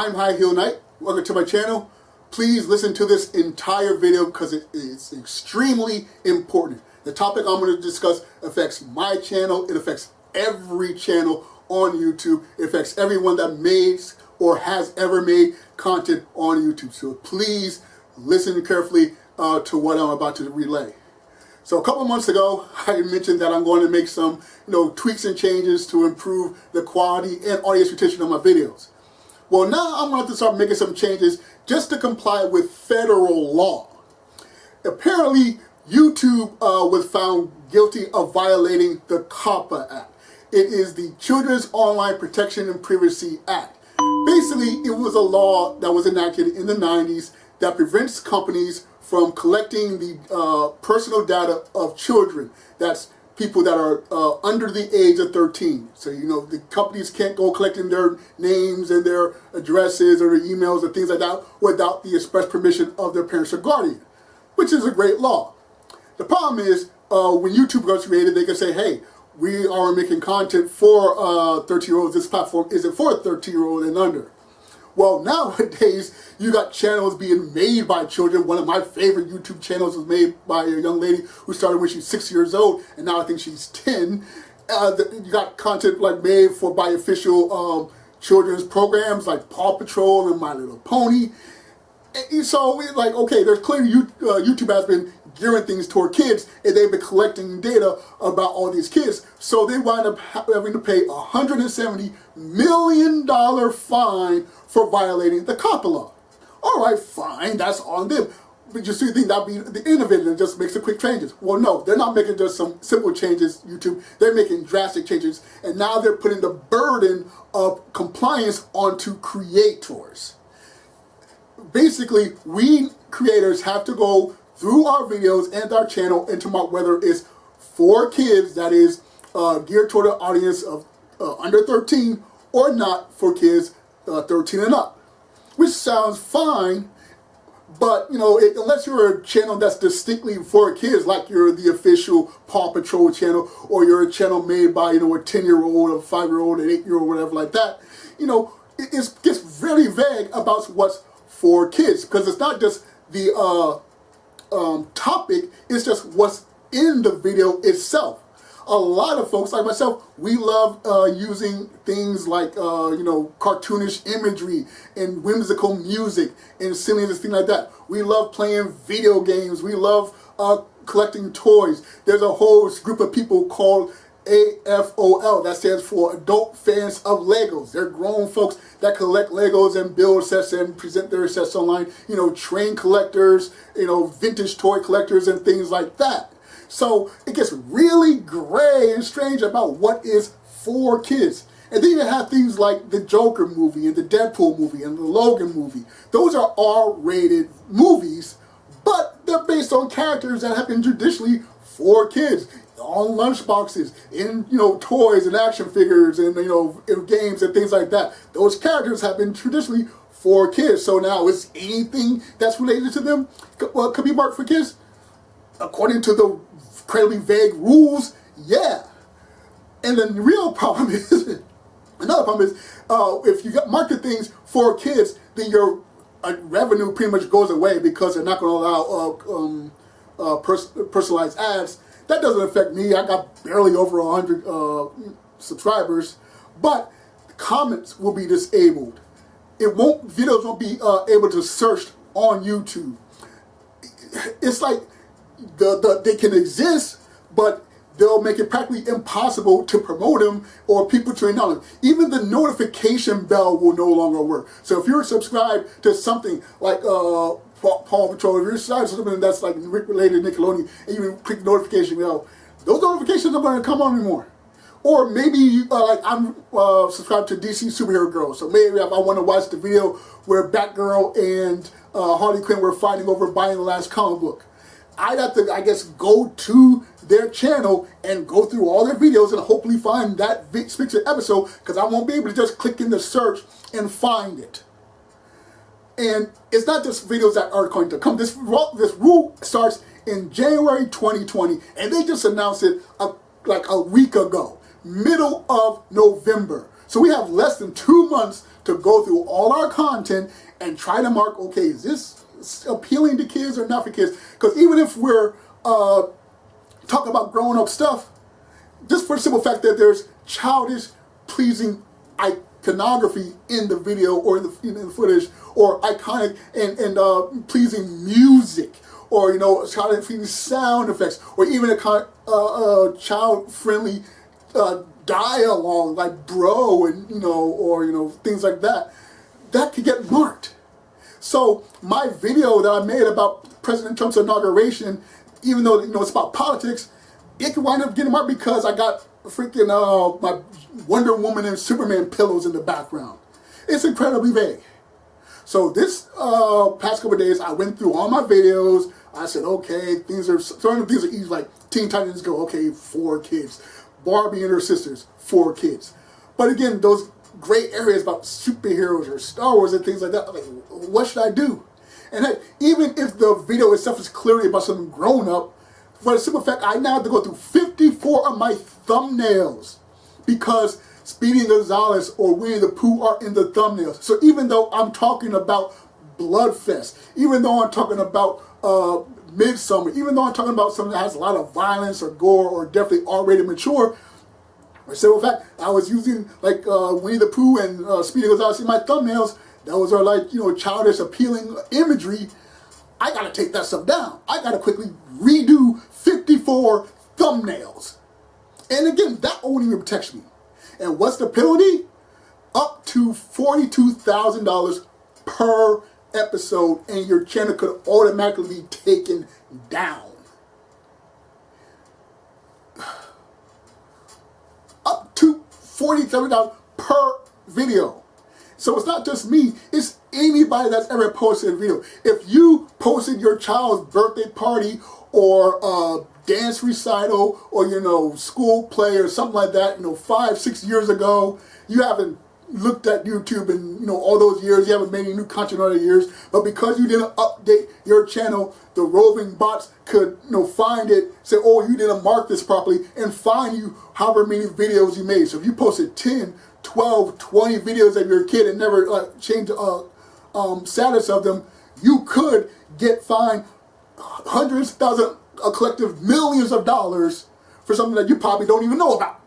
I'm High Heel Knight. Welcome to my channel. Please listen to this entire video because it is extremely important. The topic I'm going to discuss affects my channel. It affects every channel on YouTube. It affects everyone that makes or has ever made content on YouTube. So please listen carefully to what I'm about to relay. So a couple months ago, I mentioned that I'm going to make some tweaks and changes to improve the quality and audience retention of my videos. Well, now I'm going to have to start making some changes just to comply with federal law. Apparently, YouTube was found guilty of violating the COPPA Act. It is the Children's Online Protection and Privacy Act. Basically, it was a law that was enacted in the 90s that prevents companies from collecting the personal data of children. That's people that are under the age of 13. So, the companies can't go collecting their names and their addresses or their emails and things like that without the express permission of their parents or guardian, which is a great law. The problem is when YouTube was created, they can say, hey, we are making content for 13-year-olds. This platform isn't for a 13-year-old and under. Well, nowadays, you got channels being made by children. One of my favorite YouTube channels was made by a young lady who started when she was 6 years old, and now I think she's 10. You got content made by official children's programs like Paw Patrol and My Little Pony. And so it's like, okay, there's clearly YouTube has been gearing things toward kids, and they've been collecting data about all these kids. So they wind up having to pay a $170 million fine for violating the COPPA law. All right, fine, that's on them. But you think that'd be the innovative and just makes the quick changes? Well, no, they're not making just some simple changes, YouTube. They're making drastic changes, and now they're putting the burden of compliance onto creators. Basically, we creators have to go through our videos and our channel and to mark whether it's for kids, that is geared toward an audience of under 13, or not for kids 13 and up. Which sounds fine, but unless you're a channel that's distinctly for kids, like you're the official Paw Patrol channel, or you're a channel made by a 10-year-old, a 5-year-old, an 8-year-old, whatever like that, it gets very vague about what's for kids, because it's not just the topic, it's just what's in the video itself. A lot of folks like myself, we love using things like cartoonish imagery and whimsical music and silliness, things like that. We love playing video games. We love collecting toys. There's a whole group of people called AFOL, that stands for Adult Fans of Legos. They're grown folks that collect Legos and build sets and present their sets online. Train collectors, vintage toy collectors and things like that. So it gets really gray and strange about what is for kids. And then you have things like the Joker movie and the Deadpool movie and the Logan movie. Those are R-rated movies, but they're based on characters that have been traditionally for kids. On lunchboxes, in toys and action figures and in games and things like that. Those characters have been traditionally for kids. So now is anything that's related to them could be marked for kids? According to the incredibly vague rules, yeah. And the real problem is, another problem is, if you market things for kids, then your revenue pretty much goes away because they're not going to allow personalized ads. That doesn't affect me. I got barely over 100 subscribers, but comments will be disabled. Videos won't be able to search on YouTube. It's like they can exist, but they'll make it practically impossible to promote them or people to acknowledge them. Even the notification bell will no longer work. So if you're subscribed to something like Paw Patrol, if you're subscribed to something that's like related to Nickelodeon, and you click notification bell, those notifications aren't going to come on anymore. Or maybe I'm subscribed to DC Superhero Girl, so maybe if I want to watch the video where Batgirl and Harley Quinn were fighting over buying the last comic book, I'd have to, I guess, go to their channel and go through all their videos and hopefully find that specific episode, because I won't be able to just click in the search and find it. And it's not just videos that are going to come. This rule starts in January 2020, and they just announced it like a week ago, middle of November. So we have less than 2 months to go through all our content and try to mark, okay, is this appealing to kids or not for kids? Because even if we're talking about grown-up stuff, just for the simple fact that there's childish, pleasing iconography in the video or in the footage, or iconic and pleasing music, or child-friendly sound effects, or even a child-friendly dialogue like bro and or things like that, that could get marked. So my video that I made about President Trump's inauguration, even though it's about politics, it could wind up getting marked because I got freaking my Wonder Woman and Superman pillows in the background. It's incredibly vague. So this past couple of days, I went through all my videos. I said, okay, certain things are easy, like Teen Titans Go, okay, 4 kids. Barbie and her sisters, 4 kids. But again, those gray areas about superheroes or Star Wars and things like that, like, what should I do? And heck, even if the video itself is clearly about something grown up, for the simple fact, I now have to go through 54 of my thumbnails because Speedy Gonzales or Winnie the Pooh are in the thumbnails. So even though I'm talking about Bloodfest, even though I'm talking about Midsummer, even though I'm talking about something that has a lot of violence or gore or definitely R-rated mature, for simple fact, I was using like Winnie the Pooh and Speedy Gonzales in my thumbnails. Those are like, childish, appealing imagery. I gotta take that stuff down. I gotta quickly redo 54 thumbnails. And again, that won't even protect me. And what's the penalty? Up to $42,000 per episode, and your channel could automatically be taken down. Up to $47 per video. So it's not just me, it's anybody that's ever posted a video. If you posted your child's birthday party or dance recital or school play or something like that, 5-6 years ago, you haven't looked at YouTube in all those years, you haven't made any new content in other years, but because you didn't update your channel, the roving bots could find it, say, oh, you didn't mark this properly, and find you however many videos you made. So if you posted 10, 12, 20 videos of your kid and never changed status of them, you could get fined hundreds, thousands, a collective millions of dollars for something that you probably don't even know about.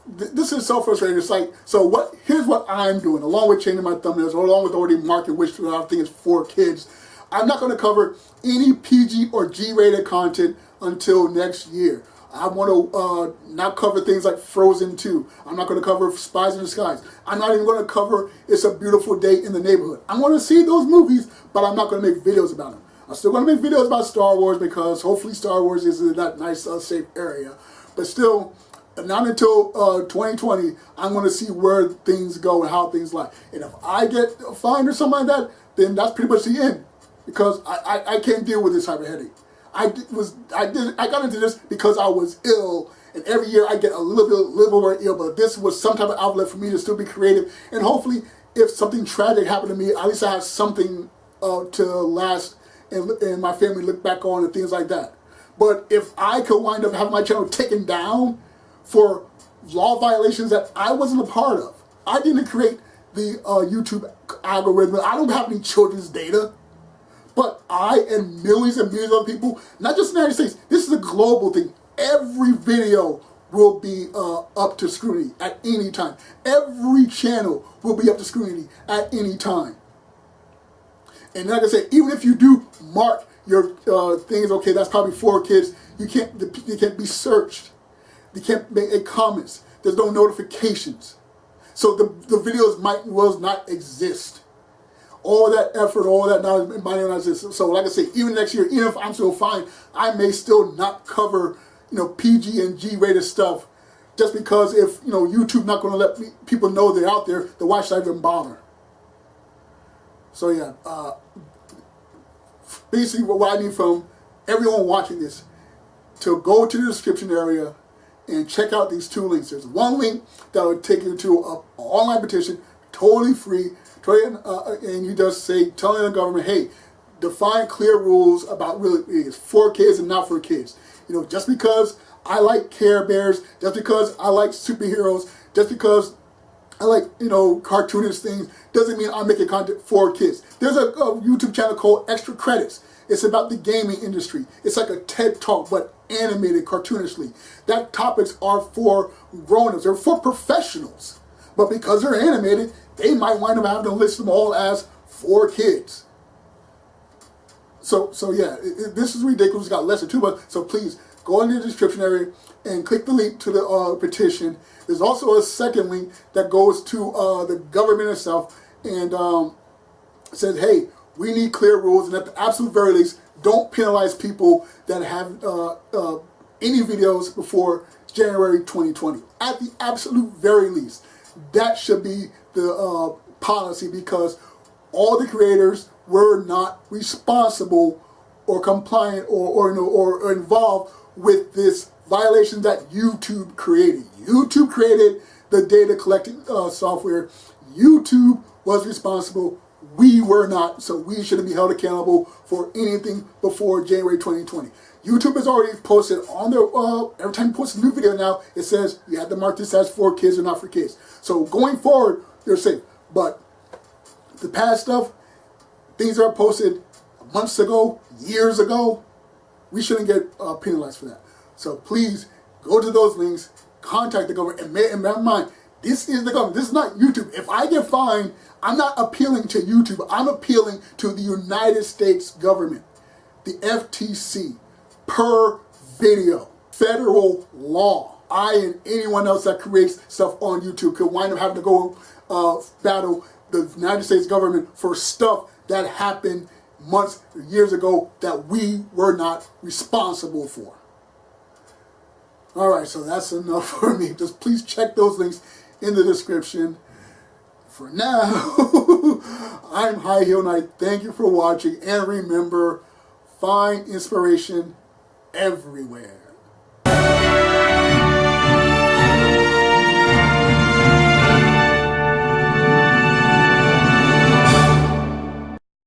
This is so frustrating. It's like, so here's what I'm doing, along with changing my thumbnails, or along with already marking which I think is for kids. I'm not going to cover any PG or G-rated content until next year. I want to not cover things like Frozen 2. I'm not going to cover Spies in Disguise. I'm not even going to cover It's a Beautiful Day in the Neighborhood. I'm going to see those movies, but I'm not going to make videos about them. I'm still going to make videos about Star Wars because hopefully Star Wars is in that nice, safe area. But still, not until 2020, I'm going to see where things go and how things lie. And if I get fined or something like that, then that's pretty much the end. Because I can't deal with this type of headache. I got into this because I was ill, and every year I get a little bit more ill, but this was some type of outlet for me to still be creative, and hopefully if something tragic happened to me, at least I have something to last and my family look back on and things like that. But if I could wind up having my channel taken down for law violations that I wasn't a part of, I didn't create the YouTube algorithm, I don't have any children's data. But I and millions of other people, not just in the United States, this is a global thing. Every video will be up to scrutiny at any time. Every channel will be up to scrutiny at any time. And like I said, even if you do mark your things, okay, that's probably for kids, you can't be searched. You can't make any comments. There's no notifications. So the videos might well not exist. All that effort, all that knowledge might not exist. So like I say, even next year, even if I'm still fine, I may still not cover PG and G rated stuff, just because if YouTube not going to let people know they're out there, then why should I even bother? So yeah, basically what I need from everyone watching this, to go to the description area and check out these 2 links. There's one link that will take you to an online petition, totally free. And you just say, telling the government, hey, define clear rules about really it's for kids and not for kids. Just because I like Care Bears, just because I like superheroes, just because I like, cartoonish things, doesn't mean I'm making content for kids. There's a YouTube channel called Extra Credits. It's about the gaming industry. It's like a TED Talk, but animated cartoonishly. That topics are for grown-ups. They're for professionals. But because they're animated, they might wind up having to list them all as for kids. So yeah, this is ridiculous. It's got less than 2 months. So please go in the description area and click the link to the petition. There's also a second link that goes to the government itself and says, hey, we need clear rules, and at the absolute very least, don't penalize people that have any videos before January 2020. At the absolute very least, that should be the policy, because all the creators were not responsible or compliant or involved with this violation that YouTube created. YouTube created the data collecting software. YouTube was responsible. We were not, so we shouldn't be held accountable for anything before January 2020. YouTube has already posted on their, every time you post a new video now, it says you have to mark this as for kids or not for kids. So going forward, they're safe. But the past stuff, things that are posted months ago, years ago, we shouldn't get penalized for that. So please go to those links, contact the government, and bear in mind, this is the government. This is not YouTube. If I get fined, I'm not appealing to YouTube. I'm appealing to the United States government, the FTC, per video, federal law. I and anyone else that creates stuff on YouTube could wind up having to go battle the United States government for stuff that happened months, years ago that we were not responsible for. All right, so that's enough for me. Just please check those links in the description. For now, I'm High Heel Knight. Thank you for watching, and remember, find inspiration everywhere.